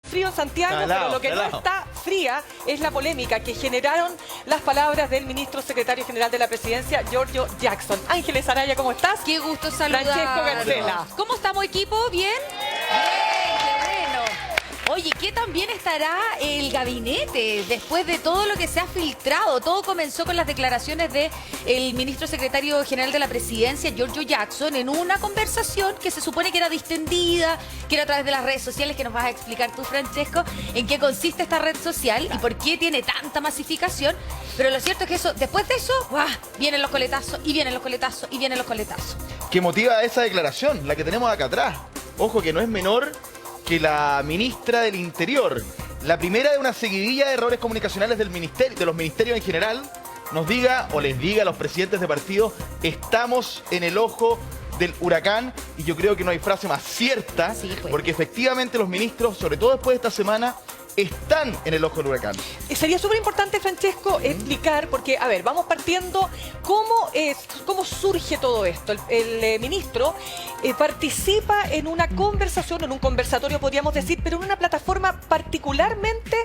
frío en Santiago, pero lo que no está fría es la polémica que generaron las palabras del ministro secretario general de la presidencia, Giorgio Jackson. Ángeles Araya, ¿cómo estás? Qué gusto saludar. Francesco Garcela. ¿Cómo estamos, equipo? ¿Bien? Bien, qué bueno. Oye, ¿qué tan bien estará el gabinete después de todo lo que se ha filtrado? Todo comenzó con las declaraciones del ministro secretario general de la presidencia, Giorgio Jackson, en una conversación que se supone que era distendida, que era a través de las redes sociales, que nos vas a explicar tú, Francesco, en qué consiste esta red social y por qué tiene tanta masificación. Pero lo cierto es que eso, después de eso, ¡guau!, vienen los coletazos, y vienen los coletazos, y vienen los coletazos. ¿Qué motiva esa declaración? La que tenemos acá atrás. Ojo, que no es menor que la ministra del Interior, la primera de una seguidilla de errores comunicacionales del ministerio, de los ministerios en general, nos diga o les diga a los presidentes de partido: estamos en el ojo del huracán. Y yo creo que no hay frase más cierta, Sí, pues. porque efectivamente los ministros, sobre todo después de esta semana, están en el ojo del huracán. Sería súper importante, Francesco, explicar, porque, a ver, vamos partiendo, cómo surge todo esto. El ministro participa en una conversación, en un conversatorio, podríamos decir, pero en una plataforma particularmente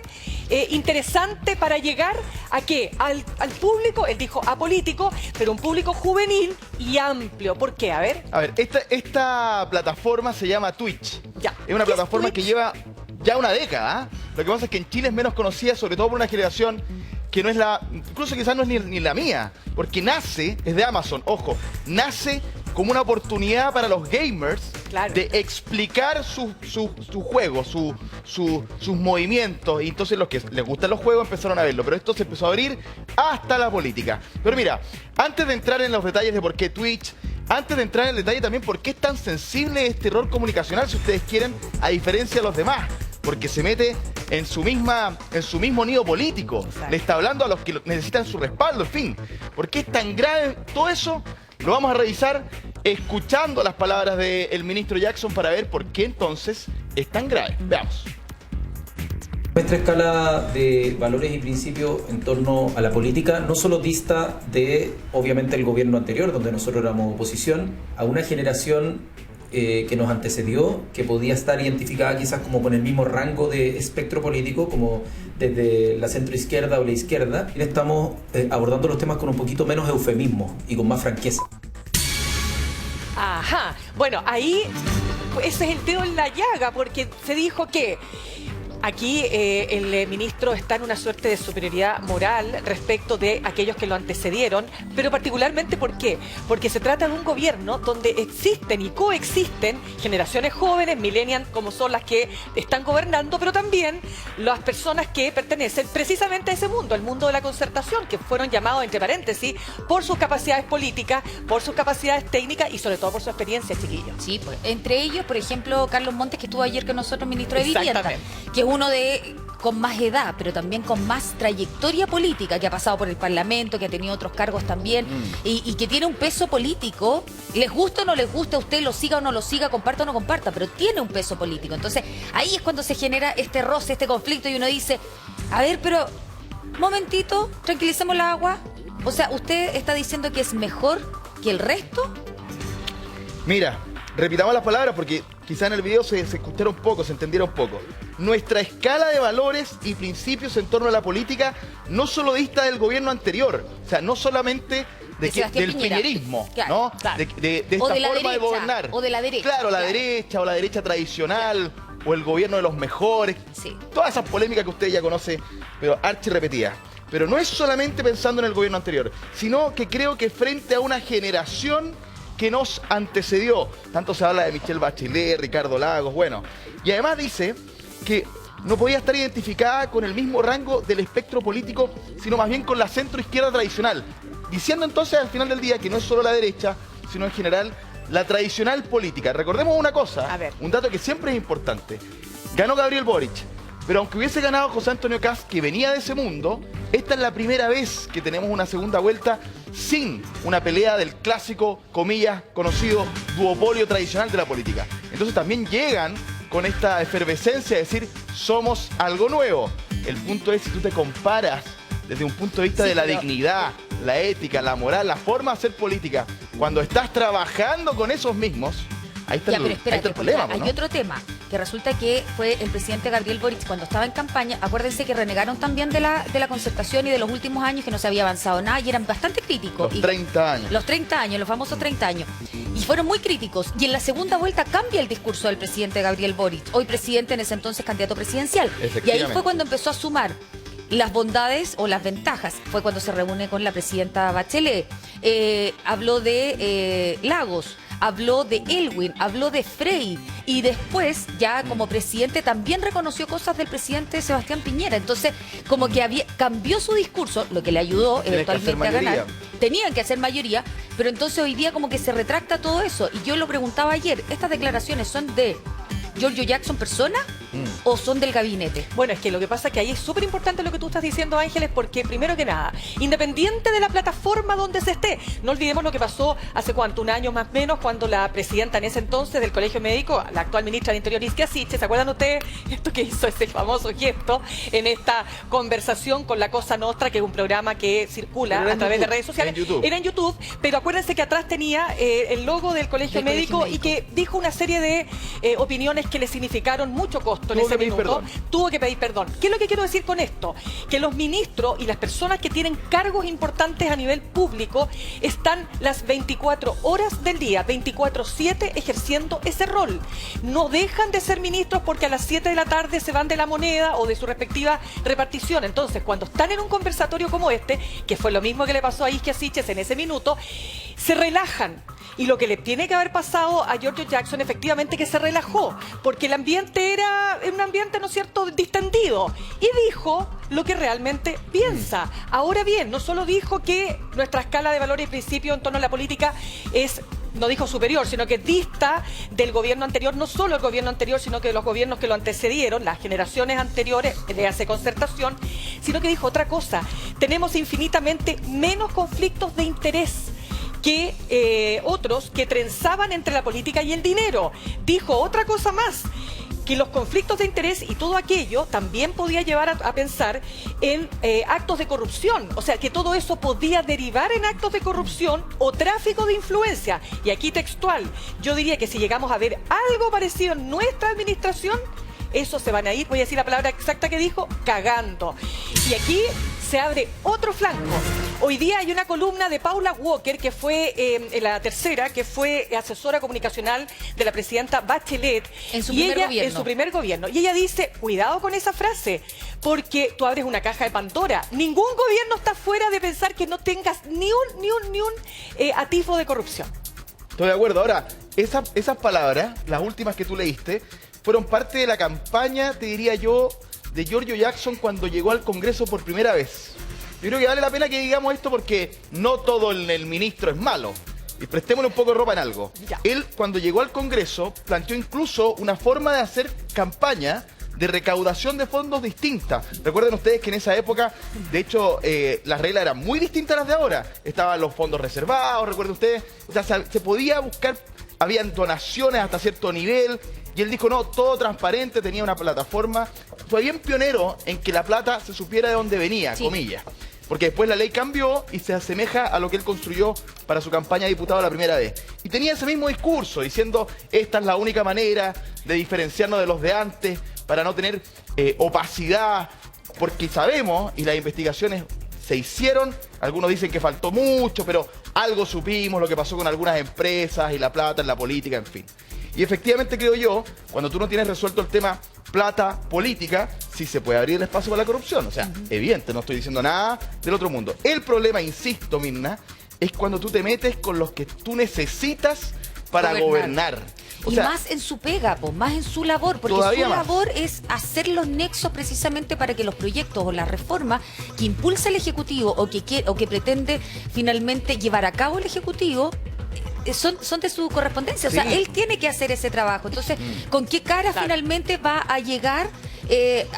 interesante para llegar a ¿qué? Al público, él dijo apolítico, pero un público juvenil y amplio. ¿Por qué? A ver. A ver, esta plataforma se llama Twitch. Ya. Es una ¿Qué es plataforma Twitch? que lleva ya una década, ¿eh? Lo que pasa es que en Chile es menos conocida, sobre todo por una generación que no es incluso quizás no es ni la mía, porque nace, es de Amazon, ojo, nace como una oportunidad para los gamers, Claro, de explicar su juego, sus movimientos. Y entonces los que les gustan los juegos empezaron a verlo, pero esto se empezó a abrir hasta la política. Pero mira, antes de entrar en los detalles de por qué Twitch, antes de entrar en el detalle también por qué es tan sensible este error comunicacional, si ustedes quieren, a diferencia de los demás, porque se mete en su mismo nido político. Exacto. Le está hablando a los que necesitan su respaldo, en fin. ¿Por qué es tan grave todo eso? Lo vamos a revisar escuchando las palabras del ministro Jackson para ver por qué entonces es tan grave. Veamos. Nuestra escala de valores y principios en torno a la política no solo dista de, obviamente, el gobierno anterior, donde nosotros éramos oposición, a una generación que nos antecedió, que podía estar identificada quizás como con el mismo rango de espectro político, como desde la centroizquierda o la izquierda. Y estamos abordando los temas con un poquito menos eufemismo y con más franqueza. Ajá. Bueno, ahí ese es el dedo en la llaga, porque se dijo que aquí el ministro está en una suerte de superioridad moral respecto de aquellos que lo antecedieron, pero particularmente ¿por qué? Porque se trata de un gobierno donde existen y coexisten generaciones jóvenes, millennials, como son las que están gobernando, pero también las personas que pertenecen precisamente a ese mundo, el mundo de la concertación, que fueron llamados, entre paréntesis, por sus capacidades políticas, por sus capacidades técnicas y sobre todo por su experiencia, chiquillos. Sí, pues. Entre ellos, por ejemplo, Carlos Montes, que estuvo ayer con nosotros, ministro de Vivienda, Exactamente. que es uno de con más edad, pero también con más trayectoria política, que ha pasado por el Parlamento, que ha tenido otros cargos también, y que tiene un peso político, les gusta o no les gusta, usted lo siga o no lo siga, comparta o no comparta, pero tiene un peso político. Entonces, ahí es cuando se genera este roce, este conflicto, y uno dice, a ver, pero, momentito, tranquilicemos la agua. O sea, ¿usted está diciendo que es mejor que el resto? Mira, repitamos las palabras porque quizá en el video se escucharon poco, se entendieron poco. Nuestra escala de valores y principios en torno a la política no solo dista del gobierno anterior, o sea, no solamente del Piñera, piñerismo, claro, ¿no? claro. De esta O de la forma de derecha, gobernar. o de la derecha, Claro, la claro. derecha o la derecha tradicional, o el gobierno de los mejores. Sí. Todas esas polémicas que usted ya conoce, pero archi repetidas. Pero no es solamente pensando en el gobierno anterior, sino que creo que frente a una generación que nos antecedió. Tanto se habla de Michelle Bachelet, Ricardo Lagos, bueno. Y además dice que no podía estar identificada con el mismo rango del espectro político, sino más bien con la centroizquierda tradicional. Diciendo entonces al final del día que no es solo la derecha, sino en general la tradicional política. Recordemos una cosa, A ver. un dato que siempre es importante. Ganó Gabriel Boric, pero aunque hubiese ganado José Antonio Kast, que venía de ese mundo, esta es la primera vez que tenemos una segunda vuelta sin una pelea del clásico, comillas, conocido duopolio tradicional de la política. Entonces también llegan con esta efervescencia de decir, somos algo nuevo. El punto es, si tú te comparas desde un punto de vista de la dignidad, la ética, la moral, la forma de hacer política, cuando estás trabajando con esos mismos, ahí está, Ya, pero ahí está espérate, el problema, porque hay ¿no? otro tema, que resulta que fue el presidente Gabriel Boric cuando estaba en campaña. Acuérdense que renegaron también de la concertación y de los últimos años, que no se había avanzado nada y eran bastante críticos. Los 30 años. Los 30 años, los famosos 30 años. Y fueron muy críticos. Y en la segunda vuelta cambia el discurso del presidente Gabriel Boric, hoy presidente, en ese entonces candidato presidencial. Y ahí fue cuando empezó a sumar las bondades o las ventajas. Fue cuando se reúne con la presidenta Bachelet. Habló de Lagos, habló de Elwin, habló de Frey, y después ya como presidente también reconoció cosas del presidente Sebastián Piñera. Entonces como que cambió su discurso, lo que le ayudó eventualmente a ganar. Tenían que hacer mayoría, pero entonces hoy día como que se retracta todo eso. Y yo lo preguntaba ayer, ¿estas declaraciones son de Giorgio Jackson persona o son del gabinete? Bueno, es que lo que pasa es que ahí es súper importante lo que tú estás diciendo, Ángeles, porque primero que nada, independiente de la plataforma donde se esté, no olvidemos lo que pasó hace cuánto, un año más o menos, cuando la presidenta en ese entonces del Colegio Médico, la actual ministra del Interior, Isquia Siche, ¿se acuerdan ustedes esto que hizo ese famoso gesto en esta conversación con la Cosa Nostra, que es un programa que circula a través de redes sociales? Era en YouTube, pero acuérdense que atrás tenía el logo del Colegio Médico y que dijo una serie de opiniones que le significaron mucho costo en ese minuto. Tuvo que pedir perdón. ¿Qué es lo que quiero decir con esto? Que los ministros y las personas que tienen cargos importantes a nivel público están las 24 horas del día, 24/7 ejerciendo ese rol. No dejan de ser ministros porque a las 7 de la tarde se van de la moneda o de su respectiva repartición. Entonces, cuando están en un conversatorio como este, que fue lo mismo que le pasó a Isquia Siches en ese minuto, se relajan. Y lo que le tiene que haber pasado a Giorgio Jackson, efectivamente, que se relajó, porque el ambiente era un ambiente, ¿no es cierto?, distendido, y dijo lo que realmente piensa. Ahora bien, no solo dijo que nuestra escala de valores y principios en torno a la política es, no dijo superior, sino que dista del gobierno anterior, no solo el gobierno anterior, sino que de los gobiernos que lo antecedieron, las generaciones anteriores de hace concertación, sino que dijo otra cosa: tenemos infinitamente menos conflictos de interés que otros que trenzaban entre la política y el dinero. Dijo otra cosa más, que los conflictos de interés y todo aquello también podía llevar a pensar en actos de corrupción. O sea, que todo eso podía derivar en actos de corrupción o tráfico de influencia. Y aquí textual, yo diría que si llegamos a ver algo parecido en nuestra administración, esos se van a ir, voy a decir la palabra exacta que dijo, cagando. Y aquí se abre otro flanco. Hoy día hay una columna de Paula Walker, que fue la tercera, que fue asesora comunicacional de la presidenta Bachelet. En su primer gobierno. En su primer gobierno. Y ella dice, cuidado con esa frase, porque tú abres una caja de Pandora. Ningún gobierno está fuera de pensar que no tengas ni un atisbo de corrupción. Estoy de acuerdo. Ahora, esas palabras, las últimas que tú leíste, fueron parte de la campaña, te diría yo, de Giorgio Jackson cuando llegó al Congreso por primera vez. Yo creo que vale la pena que digamos esto porque no todo el ministro es malo. Y prestémosle un poco de ropa en algo. Ya. Él, cuando llegó al Congreso, planteó incluso una forma de hacer campaña de recaudación de fondos distinta. Recuerden ustedes que en esa época, de hecho, las reglas eran muy distintas a las de ahora. Estaban los fondos reservados, recuerden ustedes. O sea, se podía buscar, habían donaciones hasta cierto nivel. Y él dijo, no, todo transparente, tenía una plataforma. Fue bien pionero en que la plata se supiera de dónde venía, sí, comillas. Porque después la ley cambió y se asemeja a lo que él construyó para su campaña de diputado la primera vez. Y tenía ese mismo discurso, diciendo, esta es la única manera de diferenciarnos de los de antes, para no tener opacidad, porque sabemos, y las investigaciones se hicieron, algunos dicen que faltó mucho, pero algo supimos, lo que pasó con algunas empresas y la plata en la política, en fin. Y efectivamente creo yo, cuando tú no tienes resuelto el tema plata política, sí se puede abrir el espacio para la corrupción. O sea, evidente, no estoy diciendo nada del otro mundo. El problema, insisto, Mirna, es cuando tú te metes con los que tú necesitas para gobernar. O y sea, más en su pega, más en su labor, porque su labor es hacer los nexos precisamente para que los proyectos o las reformas que impulsa el Ejecutivo o que pretende finalmente llevar a cabo el Ejecutivo son de su correspondencia. O sea, él tiene que hacer ese trabajo. Entonces, ¿con qué cara finalmente va a llegar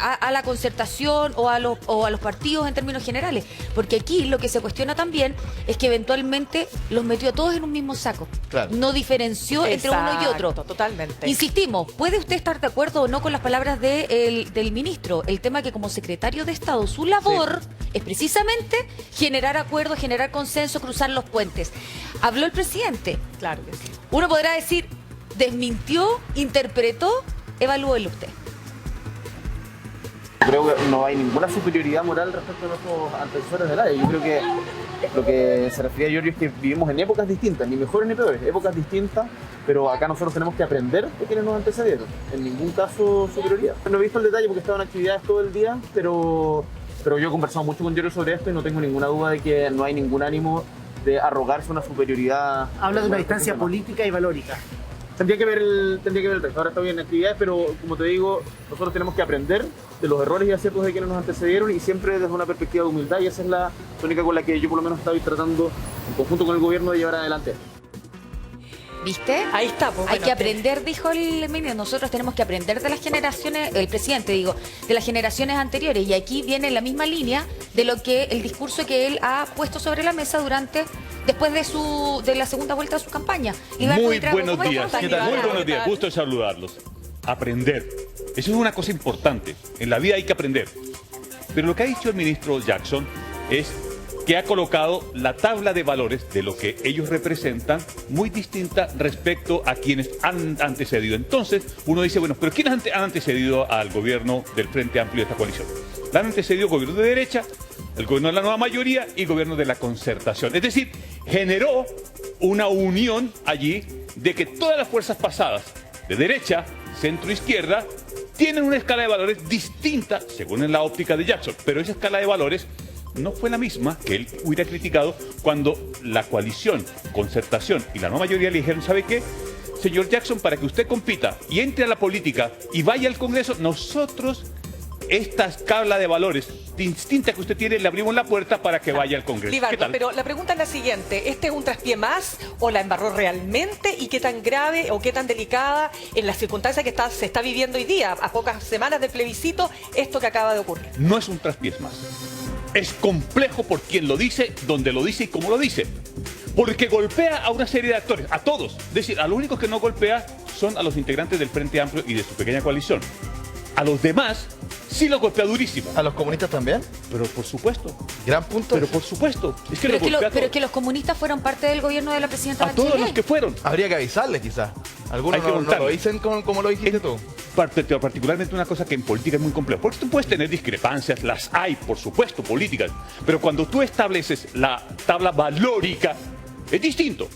a la concertación o a los partidos en términos generales? Porque aquí lo que se cuestiona también es que eventualmente los metió a todos en un mismo saco. Claro. No diferenció entre uno y otro. Totalmente. Insistimos, ¿puede usted estar de acuerdo o no con las palabras del ministro? El tema que como secretario de Estado, su labor es precisamente generar acuerdos, generar consenso, cruzar los puentes. Habló el presidente. Claro que sí. Uno podrá decir, desmintió, interpretó, Evalúelo usted. Creo que no hay ninguna superioridad moral respecto a nuestros antecesores del área. Yo creo que lo que se refiere a Giorgio es que vivimos en épocas distintas, ni mejores ni peores, épocas distintas, pero acá nosotros tenemos que aprender de quienes nos antecedieron. En ningún caso superioridad. No he visto el detalle porque estaba en actividades todo el día, pero yo he conversado mucho con Giorgio sobre esto y no tengo ninguna duda de que no hay ningún ánimo de arrogarse una superioridad. Habla de una distancia política y valórica. Tendría que ver el texto. Ahora estoy en actividades, pero como te digo, nosotros tenemos que aprender de los errores y aciertos de quienes nos antecedieron y siempre desde una perspectiva de humildad, y esa es la tónica con la que yo por lo menos estoy tratando en conjunto con el gobierno de llevar adelante. ¿Viste? Ahí está. Pues, Hay bueno, que aprender, dijo el ministro. Nosotros tenemos que aprender de las generaciones, el presidente, digo, de las generaciones anteriores. Y aquí viene la misma línea de lo que el discurso que él ha puesto sobre la mesa después de la segunda vuelta de su campaña. Muy buenos días. ¿Cómo ¿Qué está? tal? Muy buenos días. Gusto de saludarlos. Aprender. Eso es una cosa importante. En la vida hay que aprender. Pero lo que ha dicho el ministro Jackson es que ha colocado la tabla de valores de lo que ellos representan muy distinta respecto a quienes han antecedido. Entonces, uno dice, bueno, pero ¿quiénes han antecedido al gobierno del Frente Amplio de esta coalición? La han antecedido gobierno de derecha, el gobierno de la nueva mayoría y gobierno de la concertación. Es decir, generó una unión allí de que todas las fuerzas pasadas, de derecha, centro, izquierda, tienen una escala de valores distinta, según en la óptica de Jackson, pero esa escala de valores no fue la misma que él hubiera criticado cuando la coalición, concertación y la nueva mayoría le dijeron, ¿sabe qué? Señor Jackson, para que usted compita y entre a la política y vaya al Congreso, nosotros esta escala de valores distinta que usted tiene, le abrimos la puerta para que vaya al Congreso. Libardo, ¿Qué tal? pero la pregunta es la siguiente. ¿Este es un traspié más o la embarró realmente? ¿Y qué tan grave o qué tan delicada en las circunstancias que se está viviendo hoy día, a pocas semanas del plebiscito, esto que acaba de ocurrir? No es un traspiés más. Es complejo por quien lo dice, dónde lo dice y cómo lo dice. Porque golpea a una serie de actores, a todos. Es decir, a los únicos que no golpea son a los integrantes del Frente Amplio y de su pequeña coalición. A los demás sí los golpea durísimo. ¿A los comunistas también? Pero por supuesto. Gran punto. Pero por supuesto. Es que Pero, los golpea a pero todos. que los comunistas fueron parte del gobierno de la presidenta A todos Bachelet. los que fueron. Habría que avisarles quizás. Algunos Hay que no lo contarles. dicen como lo dijiste tú. Particularmente una cosa que en política es muy compleja. Porque tú puedes tener discrepancias, las hay, por supuesto, políticas. Pero cuando tú estableces la tabla valórica, es distinto.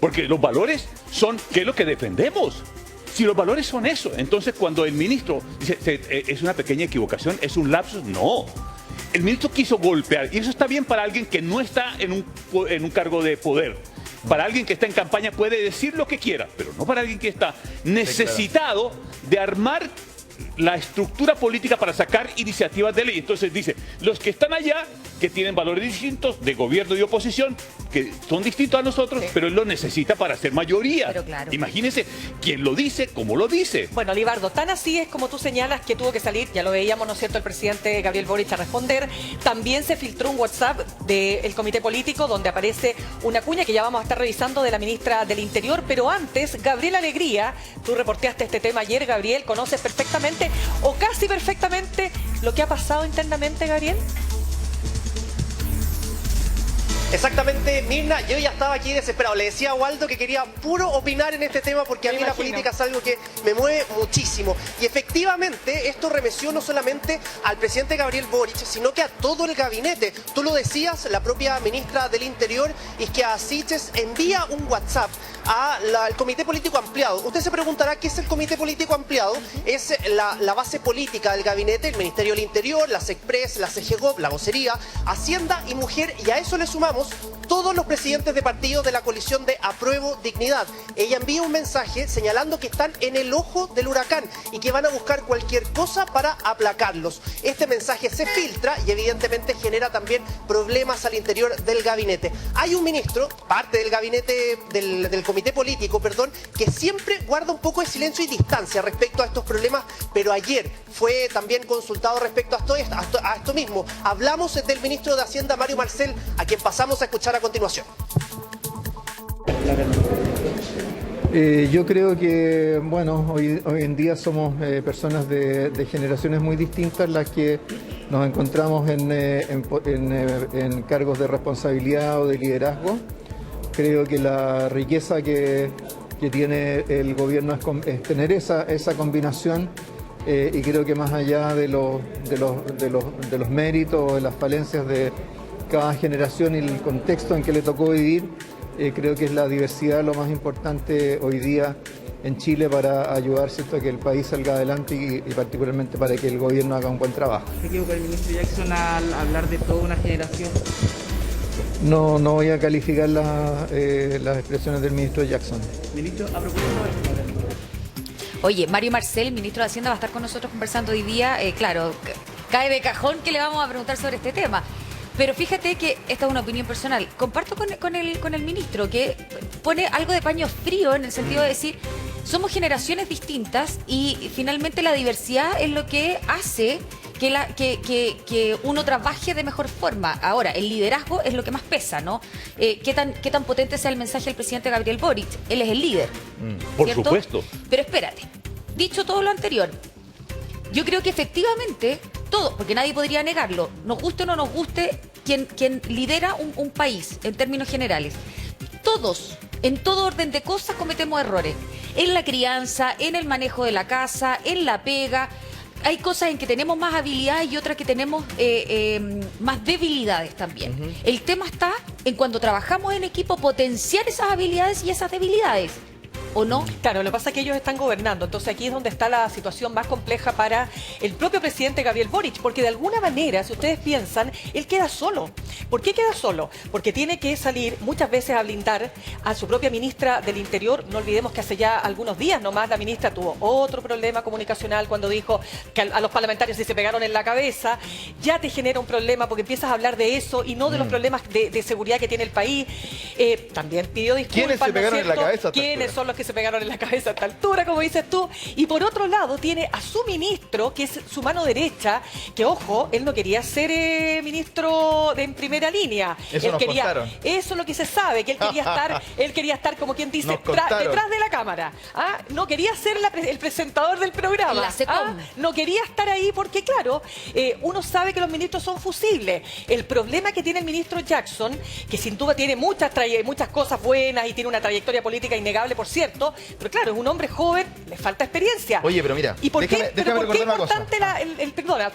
Porque los valores son qué es lo que defendemos. Si los valores son eso, entonces cuando el ministro dice es una pequeña equivocación, es un lapsus, no. El ministro quiso golpear, y eso está bien para alguien que no está en un cargo de poder. Para alguien que está en campaña puede decir lo que quiera, pero no para alguien que está necesitado de armar la estructura política para sacar iniciativas de ley. Entonces dice, los que están allá, que tienen valores distintos de gobierno y oposición, que son distintos a nosotros, Sí. pero él lo necesita para ser mayoría. Pero claro. Imagínense quién lo dice, cómo lo dice. Bueno, Libardo, tan así es como tú señalas que tuvo que salir, ya lo veíamos, ¿no es cierto?, el presidente Gabriel Boric a responder. También se filtró un WhatsApp del comité político donde aparece una cuña que ya vamos a estar revisando de la ministra del Interior, pero antes, Gabriel Alegría, tú reporteaste este tema ayer, Gabriel, conoces perfectamente o casi perfectamente lo que ha pasado internamente, Gabriel. Exactamente, Mirna, yo ya estaba aquí desesperado. Le decía a Waldo que quería puro opinar en este tema porque a Me mí la imagino. política es algo que me mueve muchísimo. Y efectivamente esto remeció no solamente al presidente Gabriel Boric, sino que a todo el gabinete. Tú lo decías, la propia ministra del Interior, Isquia Siches, envía un WhatsApp al Comité Político Ampliado. Usted se preguntará qué es el Comité Político Ampliado. Es la base política del gabinete, el Ministerio del Interior, la SECPRES, la CGGOP, la Vocería, Hacienda y Mujer, y a eso le sumamos todos los presidentes de partidos de la coalición de Apruebo Dignidad. Ella envía un mensaje señalando que están en el ojo del huracán y que van a buscar cualquier cosa para aplacarlos. Este mensaje se filtra y evidentemente genera también problemas al interior del gabinete. Hay un ministro, parte del gabinete del comité político, que siempre guarda un poco de silencio y distancia respecto a estos problemas, pero ayer fue también consultado respecto a esto mismo. Hablamos del ministro de Hacienda, Mario Marcel, a quien pasamos a escuchar a continuación. Yo creo que, bueno, hoy en día somos personas de generaciones muy distintas las que nos encontramos en cargos de responsabilidad o de liderazgo. Creo que la riqueza que que tiene el gobierno es tener esa combinación y creo que más allá de los méritos o de las falencias de cada generación y el contexto en que le tocó vivir, creo que es la diversidad lo más importante hoy día en Chile para ayudar, ¿cierto?, a que el país salga adelante y particularmente para que el gobierno haga un buen trabajo. ¿Se equivocó el ministro Jackson al hablar de toda una generación? No voy a calificar las expresiones del ministro Jackson. Ministro, a propósito de... Oye, Mario Marcel, ministro de Hacienda, va a estar con nosotros conversando hoy día. Claro, cae de cajón que le vamos a preguntar sobre este tema. Pero fíjate que esta es una opinión personal. Comparto con el ministro que pone algo de paño frío en el sentido de decir, somos generaciones distintas y finalmente la diversidad es lo que hace que uno trabaje de mejor forma. Ahora, el liderazgo es lo que más pesa, ¿no? ¿Qué tan potente sea el mensaje del presidente Gabriel Boric? Él es el líder. Por ¿cierto? supuesto. Pero espérate, dicho todo lo anterior, yo creo que efectivamente todo, porque nadie podría negarlo, nos guste o no nos guste, quien lidera un país en términos generales, todos, en todo orden de cosas, cometemos errores. En la crianza, en el manejo de la casa, en la pega. Hay cosas en que tenemos más habilidades y otras que tenemos más debilidades también. El tema está en cuando trabajamos en equipo potenciar esas habilidades y esas debilidades. ¿O no? Claro, lo que pasa es que ellos están gobernando, entonces aquí es donde está la situación más compleja para el propio presidente Gabriel Boric, porque de alguna manera, si ustedes piensan, él queda solo. ¿Por qué queda solo? Porque tiene que salir muchas veces a blindar a su propia ministra del Interior. No olvidemos que hace ya algunos días nomás la ministra tuvo otro problema comunicacional cuando dijo que a los parlamentarios se pegaron en la cabeza. Ya te genera un problema porque empiezas a hablar de eso y no de los problemas de seguridad que tiene el país. También pidió disculpas. ¿Quiénes se pegaron en la cabeza? ¿Quiénes son los que se pegaron en la cabeza a esta altura, como dices tú? Y por otro lado tiene a su ministro, que es su mano derecha, que ojo, él no quería ser ministro en primera línea. Eso él nos quería, contaron. eso es lo que se sabe, que él quería estar como quien dice, detrás de la cámara. No quería ser el presentador del programa. No quería estar ahí porque, claro, uno sabe que los ministros son fusibles. El problema que tiene el ministro Jackson, que sin duda tiene muchas cosas buenas y tiene una trayectoria política innegable, por cierto, pero claro, es un hombre joven, le falta experiencia. Oye, pero mira, ¿y por qué importante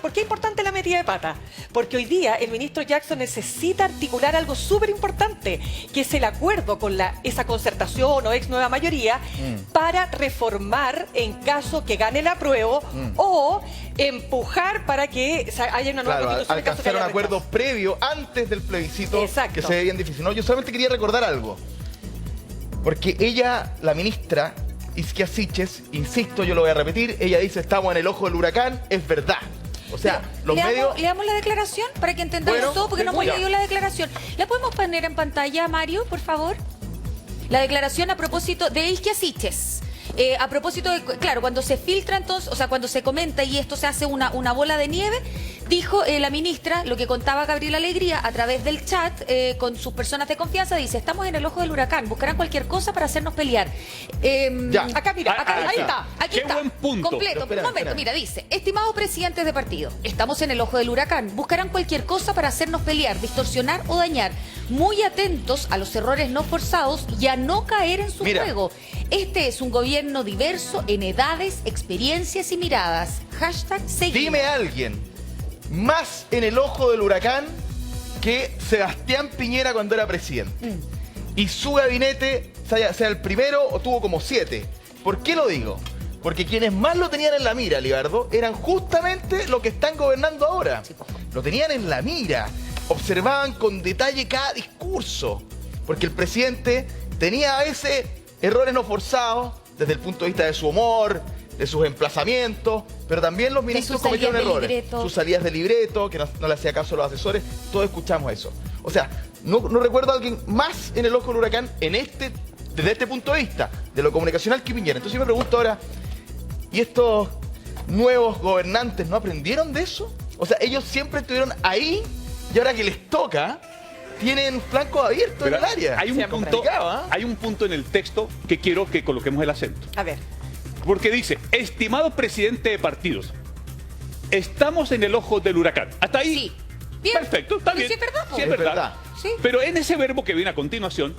¿por qué importante la metida de pata? Porque hoy día el ministro Jackson necesita articular algo súper importante, que es el acuerdo con esa concertación o ex nueva mayoría para reformar en caso que gane el apruebo o empujar para que haya una nueva constitución. Alcanzar un acuerdo previo antes del plebiscito. Exacto. Que se ve bien difícil. No, yo solamente quería recordar algo. Porque ella, la ministra Isquia Siches, insisto, yo lo voy a repetir, ella dice estamos en el ojo del huracán, es verdad. O sea, los medios... ¿Leamos la declaración para que entendamos todo? Porque no hemos leído la declaración. ¿La podemos poner en pantalla, Mario, por favor? La declaración a propósito de Isquia Siches. A propósito de, claro, cuando se filtra entonces, o sea, cuando se comenta y esto se hace una bola de nieve, dijo la ministra, lo que contaba Gabriela Alegría a través del chat con sus personas de confianza, dice, estamos en el ojo del huracán, buscarán cualquier cosa para hacernos pelear. Acá, mira, ahí está. Aquí está. Buen punto. Completo. Un momento, mira, dice, estimados presidentes de partido, estamos en el ojo del huracán, buscarán cualquier cosa para hacernos pelear, distorsionar o dañar. Muy atentos a los errores no forzados y a no caer en su juego. Este es un gobierno diverso en edades, experiencias y miradas. #seguimos. Dime a alguien más en el ojo del huracán que Sebastián Piñera cuando era presidente. Y su gabinete, sea el primero o tuvo como 7. ¿Por qué lo digo? Porque quienes más lo tenían en la mira, Libardo, eran justamente los que están gobernando ahora. Lo tenían en la mira. Observaban con detalle cada discurso. Porque el presidente tenía a veces errores no forzados desde el punto de vista de su humor, de sus emplazamientos, pero también los ministros cometieron errores. Sus salidas de libreto, que no le hacía caso a los asesores, todos escuchamos eso. O sea, no recuerdo a alguien más en el ojo del huracán desde este punto de vista, de lo comunicacional que Piñera. Entonces yo me pregunto ahora, ¿y estos nuevos gobernantes no aprendieron de eso? O sea, ellos siempre estuvieron ahí y ahora que les toca, tienen flancos abiertos en el área. Hay un punto en el texto que quiero que coloquemos el acento. A ver. Porque dice, estimado presidente de partidos, estamos en el ojo del huracán. Hasta ahí. Sí. Bien. Perfecto, está bien. Sí, es verdad. Sí, es verdad. Sí. Pero en ese verbo que viene a continuación,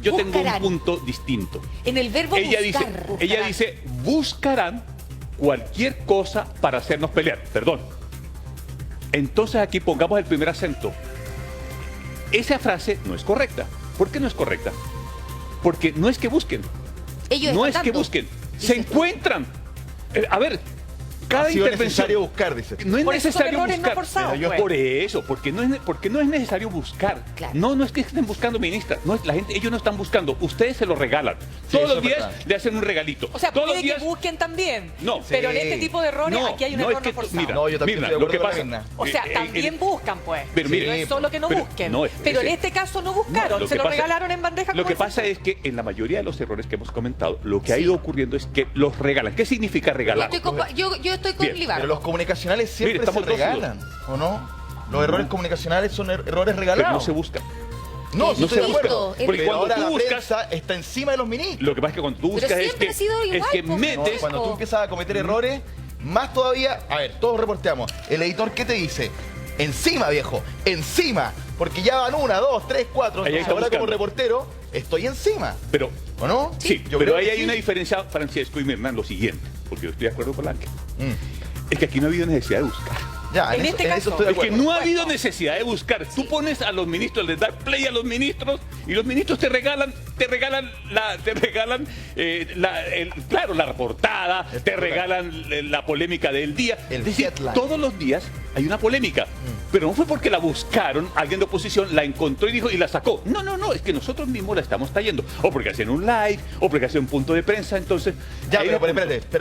yo tengo un Buscarán. punto distinto. En el verbo Ella buscar. dice, buscarán cualquier cosa para hacernos pelear. Perdón. Entonces aquí pongamos el primer acento. Esa frase no es correcta. ¿Por qué no es correcta? Porque no es que busquen. Ellos No es están que dando. busquen. Dice- Se encuentran. A ver, cada Ha sido intervención... necesario buscar, dice. No es Por eso son necesario errores no buscar. forzados, Pero yo pues. por eso, porque no es necesario buscar. Claro. No es que estén buscando ministras. No es la gente, ellos no están buscando. Ustedes se lo regalan. Sí, Todos eso los es días verdad. le hacen un regalito. O sea, todos puede los días. que busquen también. No. Pero en Sí. este tipo de errores, No, aquí hay un no, error es que no forzado. mira, No, yo también Mirna, estoy de lo que acuerdo pasa. con la Mirna. O sea, también buscan, pues. Pero Sí, mire, No es solo que no pero- busquen. no, pero en ese- este caso no buscaron, No, se que lo pasa- regalaron en bandeja. Lo como que ese. pasa es que en la mayoría de los errores que hemos comentado, lo que ha ido ocurriendo es que los regalan. ¿Qué significa regalar? Yo estoy con Bien, Libar. Pero los comunicacionales siempre Mire, estamos se regalan, ¿o no? Los errores comunicacionales son errores regalados. Pero no se buscan. No, No estoy se de busca. acuerdo. Porque Pero cuando ahora tú la buscas- prensa está encima de los ministros. Lo que pasa es que cuando tú Pero buscas es siempre que, ha sido igual, es que pues. No, metes... cuando tú empiezas a cometer errores, más todavía, a ver, todos reporteamos. El editor, ¿qué te dice? Encima, viejo, encima. Porque ya van 1, 2, 3, 4. Ahí está Ahora como buscando. reportero, estoy encima. Pero ¿O no? sí, Yo pero creo ahí que hay sí. una diferencia, Francesco y Mirna, en lo siguiente. Porque yo estoy de acuerdo con Ángel. Mm. Es que aquí no ha habido necesidad de buscar. Ya, En este eso caso, estoy de Es que acuerdo. no ha habido necesidad de buscar. Tú pones a los ministros, les das play a los ministros y los ministros te regalan claro, la portada, te regalan la polémica del día. El Es decir, headline. todos los días hay una polémica. Pero no fue porque la buscaron, alguien de oposición la encontró y dijo y la sacó. No, es que nosotros mismos la estamos trayendo. O porque hacen un live, o porque hacen un punto de prensa, entonces... Ya, ahí pero el punto. espérate, pero